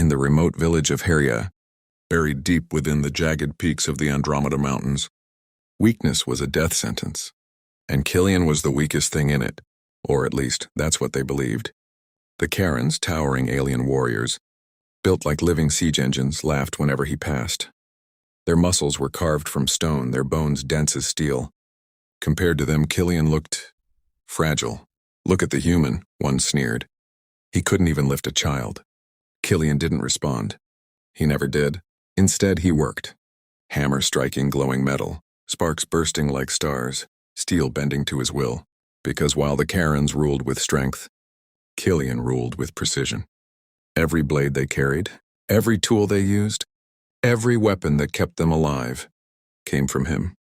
in the remote village of Heria, buried deep within the jagged peaks of the Andromeda Mountains. Weakness was a death sentence, and Killian was the weakest thing in it, or at least that's what they believed. The Karens, towering alien warriors, built like living siege engines, laughed whenever he passed. Their muscles were carved from stone, their bones dense as steel. Compared to them, Killian looked fragile. "Look at the human," one sneered. He couldn't even lift a child. Killian didn't respond. He never did. Instead, he worked. Hammer striking glowing metal, sparks bursting like stars, steel bending to his will. Because while the Karens ruled with strength, Killian ruled with precision. Every blade they carried, every tool they used, every weapon that kept them alive, came from him.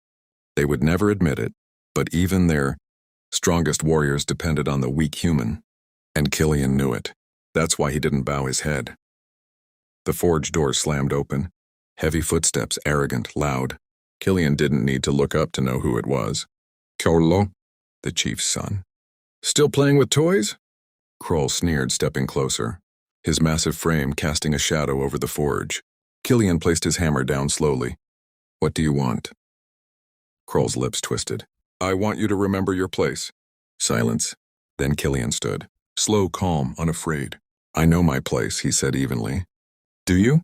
They would never admit it, but even their strongest warriors depended on the weak human, and Killian knew it. That's why he didn't bow his head. The forge door slammed open, heavy footsteps, arrogant, loud. Killian didn't need to look up to know who it was. "Kolo," the chief's son. "Still playing with toys?" Kroll sneered, stepping closer, his massive frame casting a shadow over the forge. Killian placed his hammer down slowly. "What do you want?" Kroll's lips twisted. "I want you to remember your place." Silence. Then Killian stood, slow, calm, unafraid. "I know my place," he said evenly. "Do you?"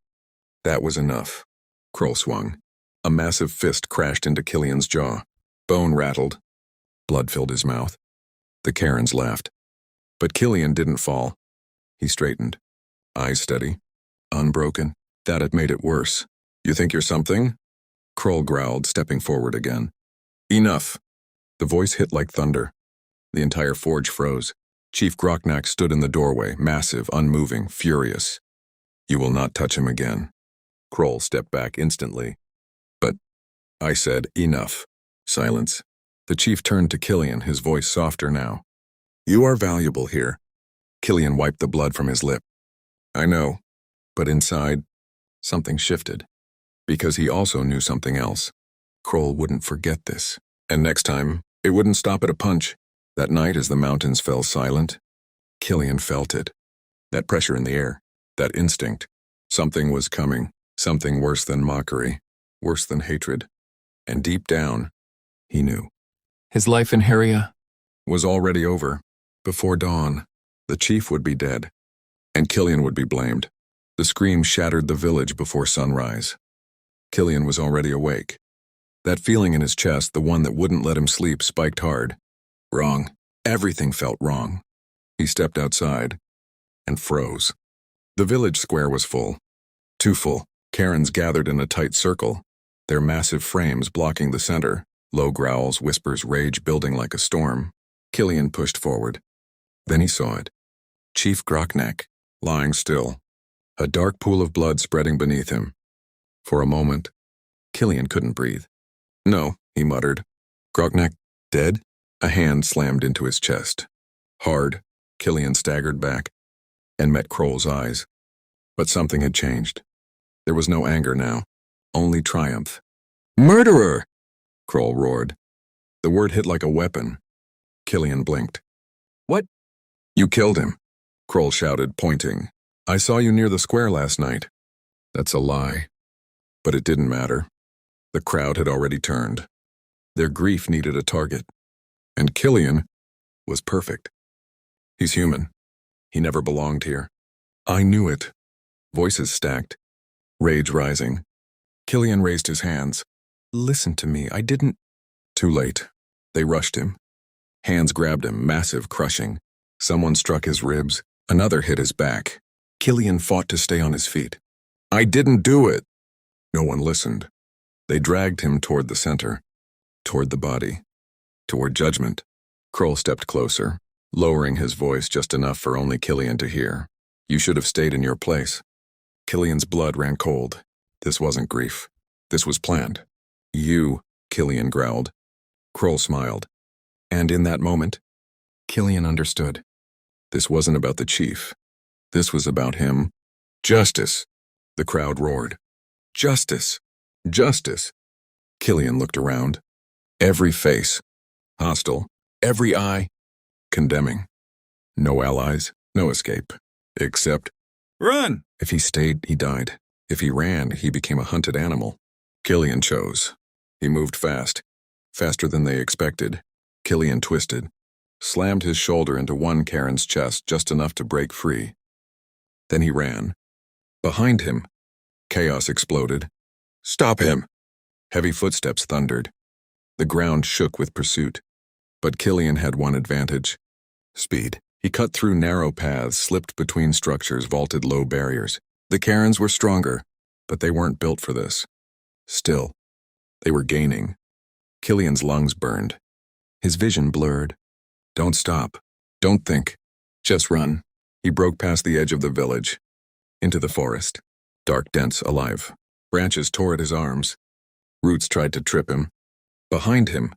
That was enough. Kroll swung. A massive fist crashed into Killian's jaw. Bone rattled. Blood filled his mouth. The Karens laughed. But Killian didn't fall. He straightened, eyes steady, unbroken. That had made it worse. "You think you're something?" Kroll growled, stepping forward again. "Enough." The voice hit like thunder. The entire forge froze. Chief Groknak stood in the doorway, massive, unmoving, furious. "You will not touch him again." Kroll stepped back instantly. "But," I said, "enough." Silence. The chief turned to Killian, his voice softer now. "You are valuable here." Killian wiped the blood from his lip. "I know." But inside, something shifted. Because he also knew something else. Kroll wouldn't forget this. And next time, it wouldn't stop at a punch. That night, as the mountains fell silent, Killian felt it. That pressure in the air. That instinct. Something was coming. Something worse than mockery. Worse than hatred. And deep down, he knew. His life in Heria was already over. Before dawn, the chief would be dead. And Killian would be blamed. The scream shattered the village before sunrise. Killian was already awake. That feeling in his chest, the one that wouldn't let him sleep, spiked hard. Wrong. Everything felt wrong. He stepped outside and froze. The village square was full. Too full. Karens gathered in a tight circle, their massive frames blocking the center. Low growls, whispers, rage building like a storm. Killian pushed forward. Then he saw it. Chief Groknak, lying still. A dark pool of blood spreading beneath him. For a moment, Killian couldn't breathe. "No," he muttered. "Groknak, dead?" A hand slammed into his chest. Hard, Killian staggered back and met Kroll's eyes. But something had changed. There was no anger now, only triumph. "Murderer!" Kroll roared. The word hit like a weapon. Killian blinked. "What?" "You killed him," Kroll shouted, pointing. "I saw you near the square last night." That's a lie. But it didn't matter. The crowd had already turned. Their grief needed a target. And Killian was perfect. He's human. He never belonged here. I knew it. Voices stacked. Rage rising. Killian raised his hands. "Listen to me, I didn't—" Too late. They rushed him. Hands grabbed him, massive, crushing. Someone struck his ribs. Another hit his back. Killian fought to stay on his feet. "I didn't do it." No one listened. They dragged him toward the center. Toward the body. Toward judgment. Kroll stepped closer, lowering his voice just enough for only Killian to hear. "You should have stayed in your place." Killian's blood ran cold. This wasn't grief. This was planned. "You," Killian growled. Kroll smiled. And in that moment, Killian understood. This wasn't about the chief. This was about him. "Justice!" The crowd roared. "Justice! Justice!" Killian looked around. Every face, hostile. Every eye, condemning. No allies, no escape. Except Run! If he stayed, he died. If he ran, he became a hunted animal. Killian chose. He moved fast, faster than they expected. Killian twisted, slammed his shoulder into one Karen's chest just enough to break free. Then he ran. Behind him, chaos exploded. Stop him! Heavy footsteps thundered. The ground shook with pursuit. But Killian had one advantage: speed. He cut through narrow paths, slipped between structures, vaulted low barriers. The Karens were stronger, but they weren't built for this. Still, they were gaining. Killian's lungs burned. His vision blurred. Don't stop. Don't think. Just run. He broke past the edge of the village, into the forest. Dark, dense, alive. Branches tore at his arms. Roots tried to trip him. Behind him,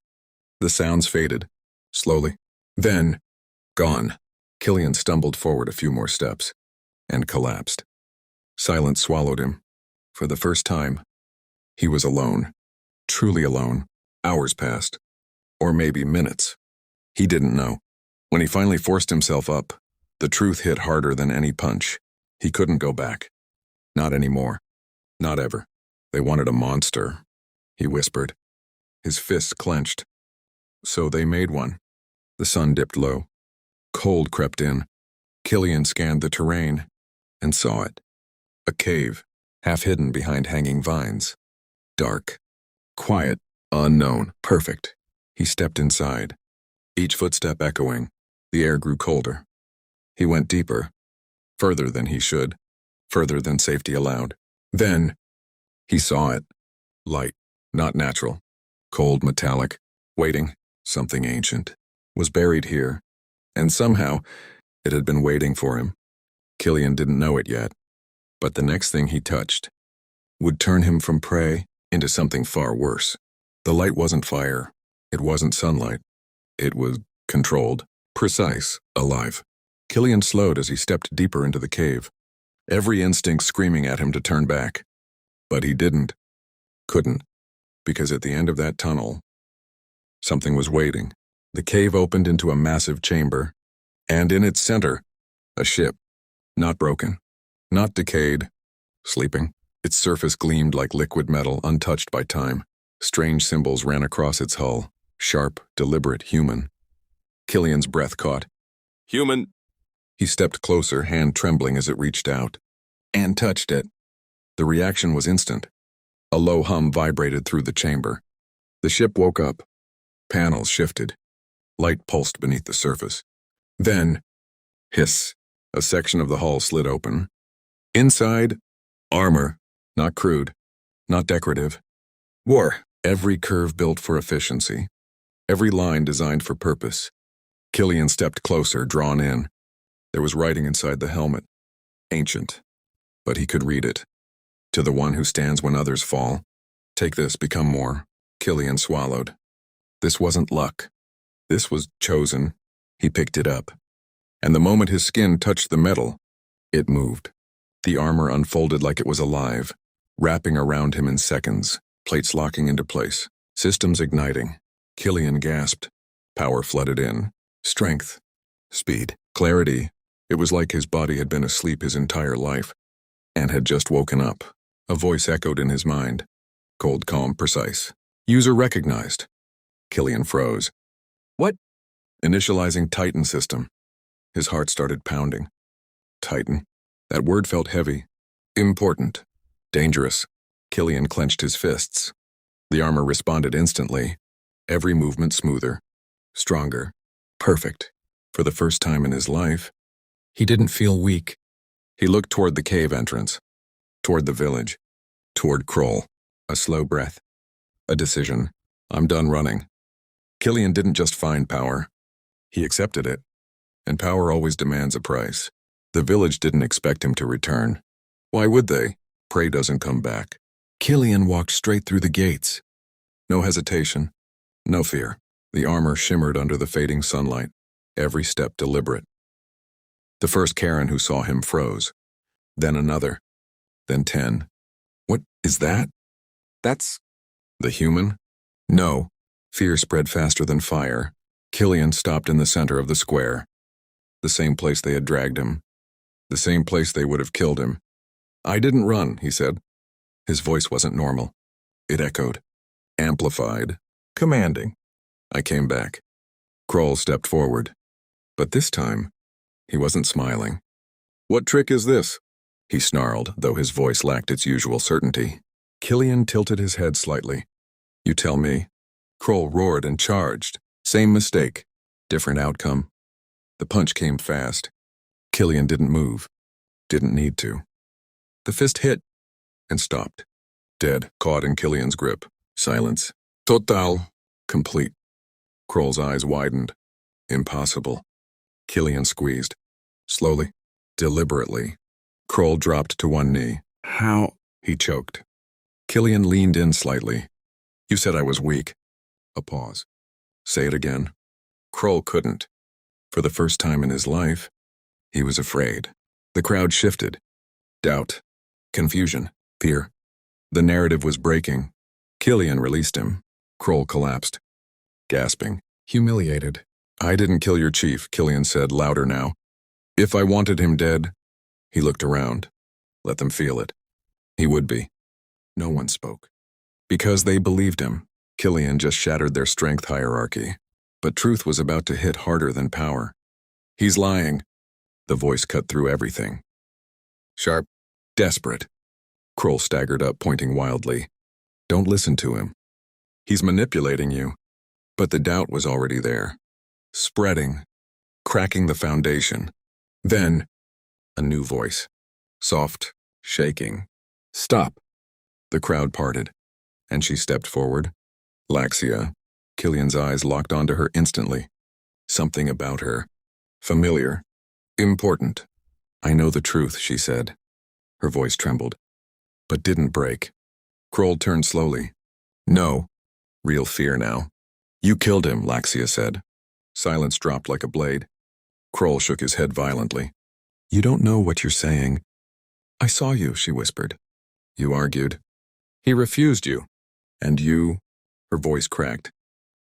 the sounds faded, slowly. Then, gone. Killian stumbled forward a few more steps, and collapsed. Silence swallowed him. For the first time, he was alone. Truly alone. Hours passed. Or maybe minutes. He didn't know. When he finally forced himself up, the truth hit harder than any punch. He couldn't go back. Not anymore. Not ever. They wanted a monster, he whispered. His fists clenched. So they made one. The sun dipped low. Cold crept in. Killian scanned the terrain and saw it. A cave, half hidden behind hanging vines. Dark, quiet, unknown, perfect. He stepped inside, each footstep echoing. The air grew colder. He went deeper, further than he should, further than safety allowed. Then, he saw it. Light, not natural. Cold, metallic, waiting. Something ancient was buried here, and somehow it had been waiting for him. Killian didn't know it yet, but the next thing he touched would turn him from prey into something far worse. The light wasn't fire. It wasn't sunlight. It was controlled, precise, alive. Killian slowed as he stepped deeper into the cave, every instinct screaming at him to turn back. But he didn't. Couldn't, because at the end of that tunnel, something was waiting. The cave opened into a massive chamber, and in its center, a ship. Not broken, not decayed, sleeping. Its surface gleamed like liquid metal, untouched by time. Strange symbols ran across its hull, sharp, deliberate, human. Killian's breath caught. Human! He stepped closer, hand trembling as it reached out, and touched it. The reaction was instant. A low hum vibrated through the chamber. The ship woke up. Panels shifted. Light pulsed beneath the surface. Then, hiss, a section of the hull slid open. Inside, armor, not crude, not decorative. War, every curve built for efficiency, every line designed for purpose. Killian stepped closer, drawn in. There was writing inside the helmet. Ancient, but he could read it. To the one who stands when others fall. Take this, become more. Killian swallowed. This wasn't luck. This was chosen. He picked it up. And the moment his skin touched the metal, it moved. The armor unfolded like it was alive, wrapping around him in seconds, plates locking into place, systems igniting. Killian gasped. Power flooded in. Strength. Speed. Clarity. It was like his body had been asleep his entire life, and had just woken up. A voice echoed in his mind. Cold, calm, precise. User recognized. Killian froze. What? Initializing Titan system. His heart started pounding. Titan. That word felt heavy. Important. Dangerous. Killian clenched his fists. The armor responded instantly. Every movement smoother. Stronger. Perfect. For the first time in his life, he didn't feel weak. He looked toward the cave entrance. Toward the village. Toward Kroll. A slow breath. A decision. I'm done running. Killian didn't just find power. He accepted it. And power always demands a price. The village didn't expect him to return. Why would they? Prey doesn't come back. Killian walked straight through the gates. No hesitation. No fear. The armor shimmered under the fading sunlight. Every step deliberate. The first Karen who saw him froze. Then another. Then 10. What is that? That's the human? No. Fear spread faster than fire. Killian stopped in the center of the square. The same place they had dragged him. The same place they would have killed him. I didn't run, he said. His voice wasn't normal. It echoed. Amplified. Commanding. I came back. Kroll stepped forward. But this time, he wasn't smiling. What trick is this? He snarled, though his voice lacked its usual certainty. Killian tilted his head slightly. You tell me. Kroll roared and charged. Same mistake. Different outcome. The punch came fast. Killian didn't move. Didn't need to. The fist hit and stopped. Dead, caught in Killian's grip. Silence. Total. Complete. Kroll's eyes widened. Impossible. Killian squeezed. Slowly. Deliberately. Kroll dropped to one knee. How? He choked. Killian leaned in slightly. You said I was weak. A pause. Say it again. Kroll couldn't. For the first time in his life, he was afraid. The crowd shifted. Doubt. Confusion. Fear. The narrative was breaking. Killian released him. Kroll collapsed. Gasping. Humiliated. I didn't kill your chief, Killian said, louder now. If I wanted him dead, he looked around. Let them feel it. He would be. No one spoke. Because they believed him, Killian just shattered their strength hierarchy. But truth was about to hit harder than power. He's lying. The voice cut through everything. Sharp. Desperate. Kroll staggered up, pointing wildly. Don't listen to him. He's manipulating you. But the doubt was already there. Spreading. Cracking the foundation. Then, a new voice. Soft. Shaking. Stop. The crowd parted, and she stepped forward. Laxia. Killian's eyes locked onto her instantly. Something about her. Familiar. Important. I know the truth, she said. Her voice trembled, but didn't break. Kroll turned slowly. No. Real fear now. You killed him, Laxia said. Silence dropped like a blade. Kroll shook his head violently. You don't know what you're saying. I saw you, she whispered. You argued. He refused you. And you, her voice cracked.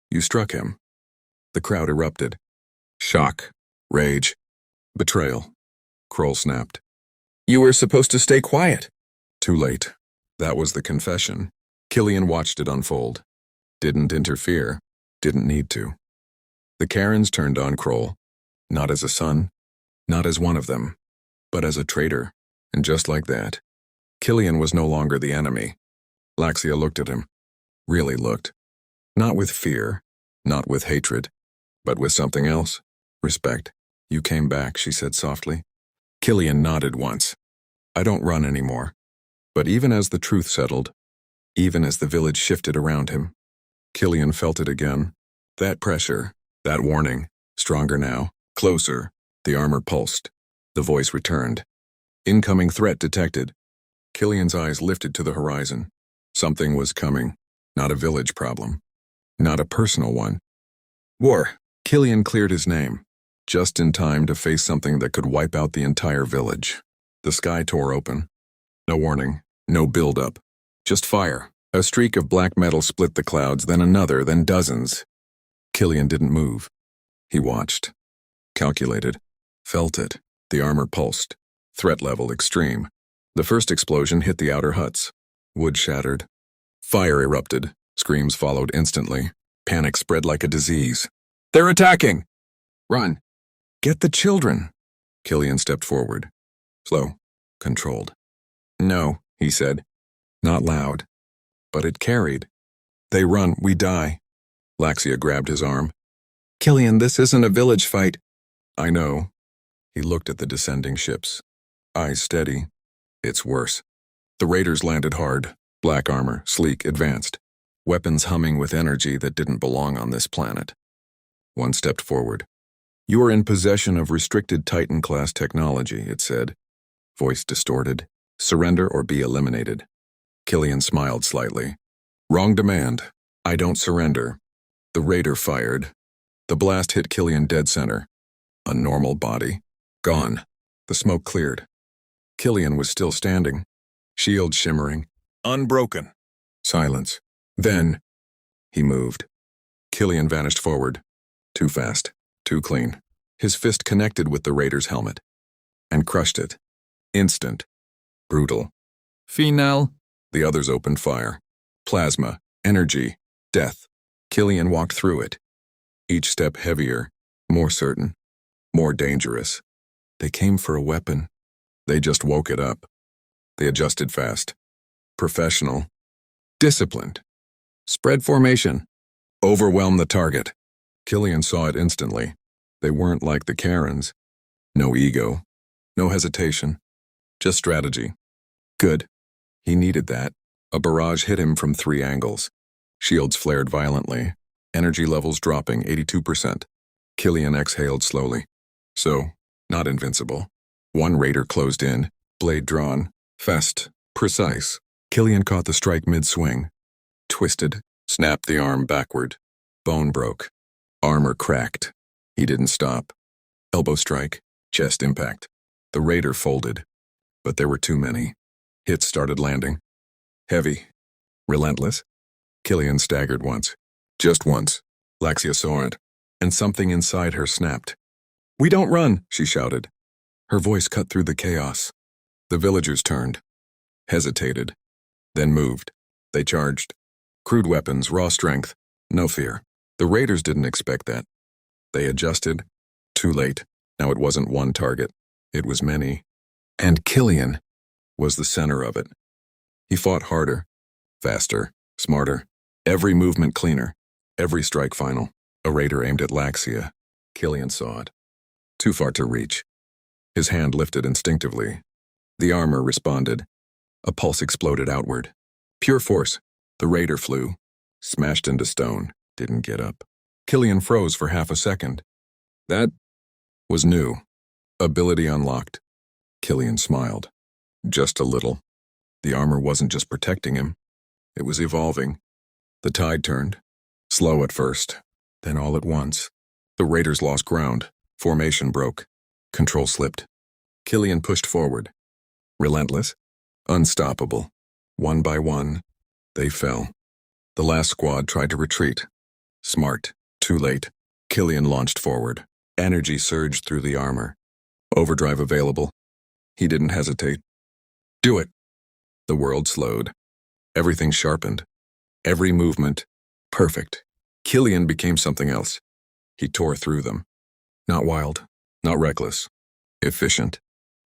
You struck him. The crowd erupted. Shock. Rage. Betrayal. Kroll snapped. You were supposed to stay quiet. Too late. That was the confession. Killian watched it unfold. Didn't interfere. Didn't need to. The Karens turned on Kroll. Not as a son. Not as one of them. But as a traitor. And just like that, Killian was no longer the enemy. Laxia looked at him. Really looked. Not with fear. Not with hatred. But with something else. Respect. You came back, she said softly. Killian nodded once. I don't run anymore. But even as the truth settled, even as the village shifted around him, Killian felt it again. That pressure, that warning, stronger now, closer. The armor pulsed. The voice returned. Incoming threat detected. Killian's eyes lifted to the horizon. Something was coming. Not a village problem. Not a personal one. War. Killian cleared his name. Just in time to face something that could wipe out the entire village. The sky tore open. No warning. No build-up. Just fire. A streak of black metal split the clouds, then another, then dozens. Killian didn't move. He watched. Calculated. Felt it. The armor pulsed. Threat level extreme. The first explosion hit the outer huts. Wood shattered. Fire erupted. Screams followed instantly. Panic spread like a disease. They're attacking! Run! Get the children! Killian stepped forward. Slow. Controlled. No, he said. Not loud. But it carried. They run, we die. Laxia grabbed his arm. Killian, this isn't a village fight. I know. He looked at the descending ships. Eyes steady. It's worse. The raiders landed hard. Black armor, sleek, advanced. Weapons humming with energy that didn't belong on this planet. One stepped forward. You are in possession of restricted Titan-class technology, it said. Voice distorted. Surrender or be eliminated. Killian smiled slightly. Wrong demand. I don't surrender. The raider fired. The blast hit Killian dead center. A normal body. Gone. The smoke cleared. Killian was still standing. Shield shimmering. Unbroken. Silence. Then, he moved. Killian vanished forward. Too fast. Too clean. His fist connected with the raider's helmet. and crushed it. Instant. Brutal. Final. The others opened fire. Plasma, energy, death. Killian walked through it. Each step heavier, more certain, more dangerous. They came for a weapon. They just woke it up. They adjusted fast. Professional. Disciplined. Spread formation. Overwhelm the target. Killian saw it instantly. They weren't like the Karens. No ego. No hesitation. Just strategy. Good. He needed that. A barrage hit him from 3 angles. Shields flared violently. Energy levels dropping 82%. Killian exhaled slowly. So, not invincible. One raider closed in, blade drawn, fast, precise. Killian caught the strike mid-swing. Twisted, snapped the arm backward. Bone broke. Armor cracked. He didn't stop. Elbow strike, chest impact. The raider folded. But there were too many. Hits started landing. Heavy. Relentless. Killian staggered once. Just once. Laxia saw it, and something inside her snapped. "We don't run," she shouted. Her voice cut through the chaos. The villagers turned. Hesitated. Then moved. They charged. Crude weapons, raw strength. No fear. The raiders didn't expect that. They adjusted. Too late. Now it wasn't one target. It was many. And Killian was the center of it. He fought harder. Faster. Smarter. Every movement cleaner. Every strike final. A raider aimed at Laxia. Killian saw it. Too far to reach. His hand lifted instinctively. The armor responded. A pulse exploded outward. Pure force. The raider flew. Smashed into stone. Didn't get up. Killian froze for half a second. That was new. Ability unlocked. Killian smiled. Just a little. The armor wasn't just protecting him. It was evolving. The tide turned. Slow at first, then all at once. The raiders lost ground. Formation broke. Control slipped. Killian pushed forward. Relentless. Unstoppable. One by one, they fell. The last squad tried to retreat. Smart. Too late. Killian launched forward. Energy surged through the armor. Overdrive available. He didn't hesitate. Do it. The world slowed. Everything sharpened. Every movement, perfect. Killian became something else. He tore through them. Not wild, not reckless. Efficient.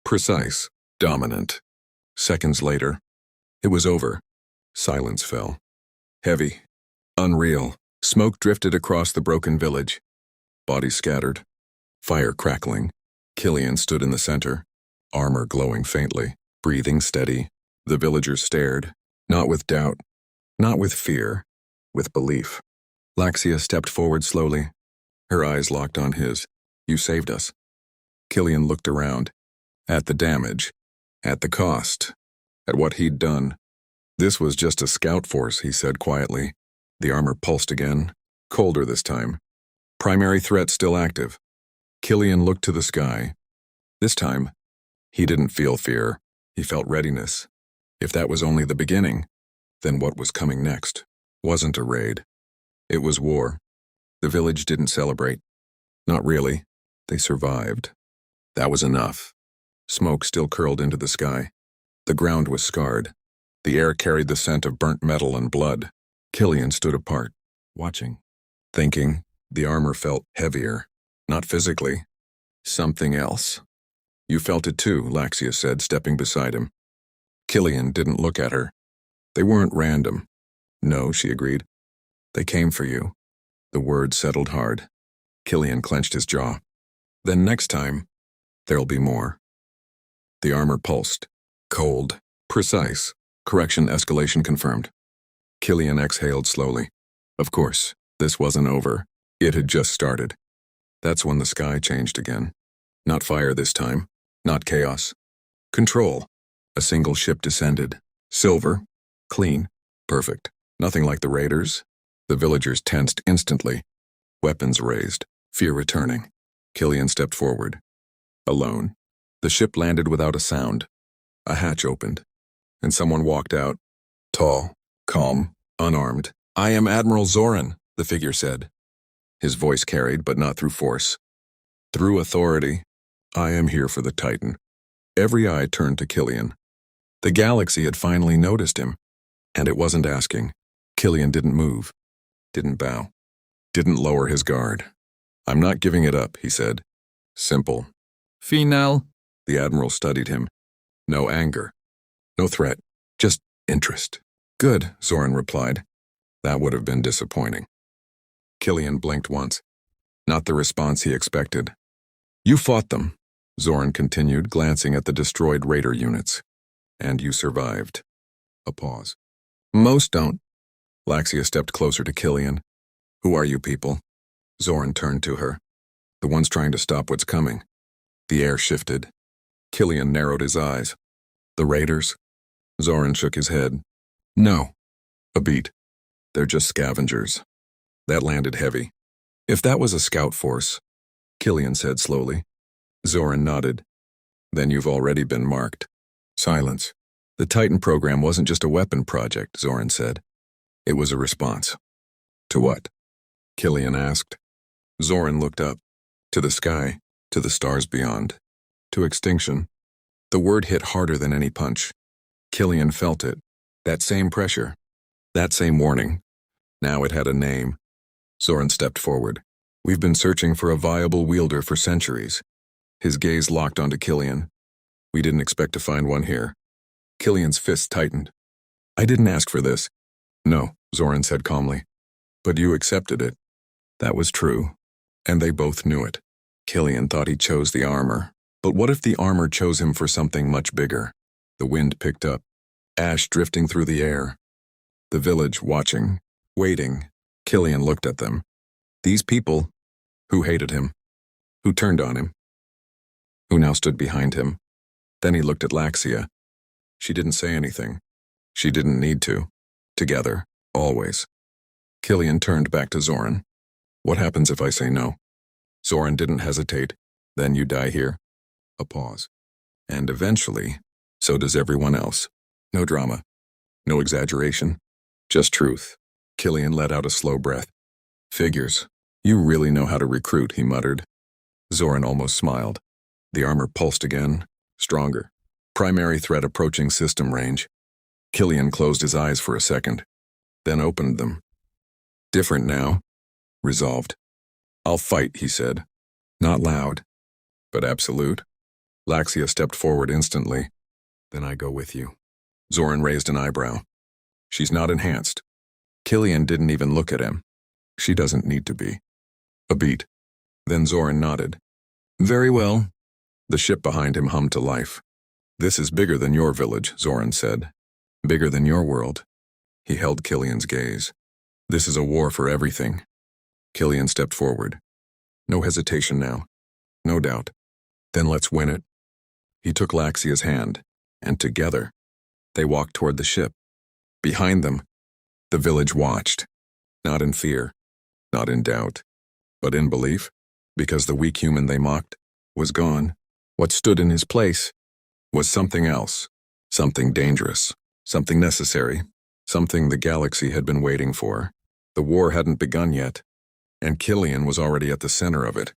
Precise. Dominant. Seconds later, it was over. Silence fell. Heavy. Unreal. Smoke drifted across the broken village. Bodies scattered. Fire crackling. Killian stood in the center, armor glowing faintly, breathing steady. The villagers stared, not with doubt, not with fear, with belief. Laxia stepped forward slowly. Her eyes locked on his. You saved us. Killian looked around. At the damage. At the cost. At what he'd done. This was just a scout force, he said quietly. The armor pulsed again. Colder this time. Primary threat still active. Killian looked to the sky. This time, he didn't feel fear. He felt readiness. If that was only the beginning, then what was coming next wasn't a raid. It was war. The village didn't celebrate. Not really. They survived. That was enough. Smoke still curled into the sky. The ground was scarred. The air carried the scent of burnt metal and blood. Killian stood apart, watching, thinking. The armor felt heavier. Not physically. Something else. You felt it too, Laxia said, stepping beside him. Killian didn't look at her. They weren't random. No, she agreed. They came for you. The words settled hard. Killian clenched his jaw. Then next time, there'll be more. The armor pulsed. Cold. Precise. Correction escalation confirmed. Killian exhaled slowly. Of course, this wasn't over. It had just started. That's when the sky changed again. Not fire this time. Not chaos. Control. A single ship descended. Silver. Clean. Perfect. Nothing like the raiders. The villagers tensed instantly. Weapons raised. Fear returning. Killian stepped forward. Alone. The ship landed without a sound. A hatch opened. And someone walked out. Tall. Calm. Unarmed. I am Admiral Zoran, the figure said. His voice carried, but not through force. Through authority. I am here for the Titan. Every eye turned to Killian. The galaxy had finally noticed him, and it wasn't asking. Killian didn't move, didn't bow, didn't lower his guard. "I'm not giving it up," he said. Simple. Final. The Admiral studied him. No anger, no threat, just interest. "Good," Zoran replied. That would have been disappointing. Killian blinked once. Not the response he expected. "You fought them," Zoran continued, glancing at the destroyed raider units. "And you survived." A pause. "Most don't." Laxia stepped closer to Killian. "Who are you people?" Zoran turned to her. "The ones trying to stop what's coming." The air shifted. Killian narrowed his eyes. "The raiders?" Zoran shook his head. "No." A beat. "They're just scavengers." That landed heavy. "If that was a scout force," Killian said slowly. Zoran nodded. "Then you've already been marked." Silence. "The Titan program wasn't just a weapon project," Zoran said. "It was a response." "To what?" Killian asked. Zoran looked up. "To the sky, to the stars beyond, to extinction." The word hit harder than any punch. Killian felt it. That same pressure. That same warning. Now it had a name. Zoran stepped forward. "We've been searching for a viable wielder for centuries." His gaze locked onto Killian. "We didn't expect to find one here." Killian's fist tightened. "I didn't ask for this." "No," Zoran said calmly. "But you accepted it." That was true. And they both knew it. Killian thought he chose the armor. But what if the armor chose him for something much bigger? The wind picked up. Ash drifting through the air. The village watching, waiting. Killian looked at them. These people, who hated him, who turned on him, who now stood behind him. Then he looked at Laxia. She didn't say anything. She didn't need to. Together, always. Killian turned back to Zoran. "What happens if I say no?" Zoran didn't hesitate. "Then you die here." A pause. "And eventually, so does everyone else." No drama. No exaggeration. Just truth. Killian let out a slow breath. "Figures. You really know how to recruit," he muttered. Zoran almost smiled. The armor pulsed again, stronger. Primary threat approaching system range. Killian closed his eyes for a second, then opened them. "Different now." Resolved. "I'll fight," he said. Not loud, but absolute. Laxia stepped forward instantly. "Then I go with you." Zoran raised an eyebrow. "She's not enhanced." Killian didn't even look at him. "She doesn't need to be." A beat. Then Zoran nodded. "Very well." The ship behind him hummed to life. "This is bigger than your village," Zoran said. "Bigger than your world." He held Killian's gaze. "This is a war for everything." Killian stepped forward. No hesitation now. No doubt. "Then let's win it." He took Laxia's hand, and together, they walked toward the ship. Behind them, the village watched. Not in fear, not in doubt, but in belief, because the weak human they mocked was gone. What stood in his place was something else, something dangerous, something necessary, something the galaxy had been waiting for. The war hadn't begun yet, and Killian was already at the center of it.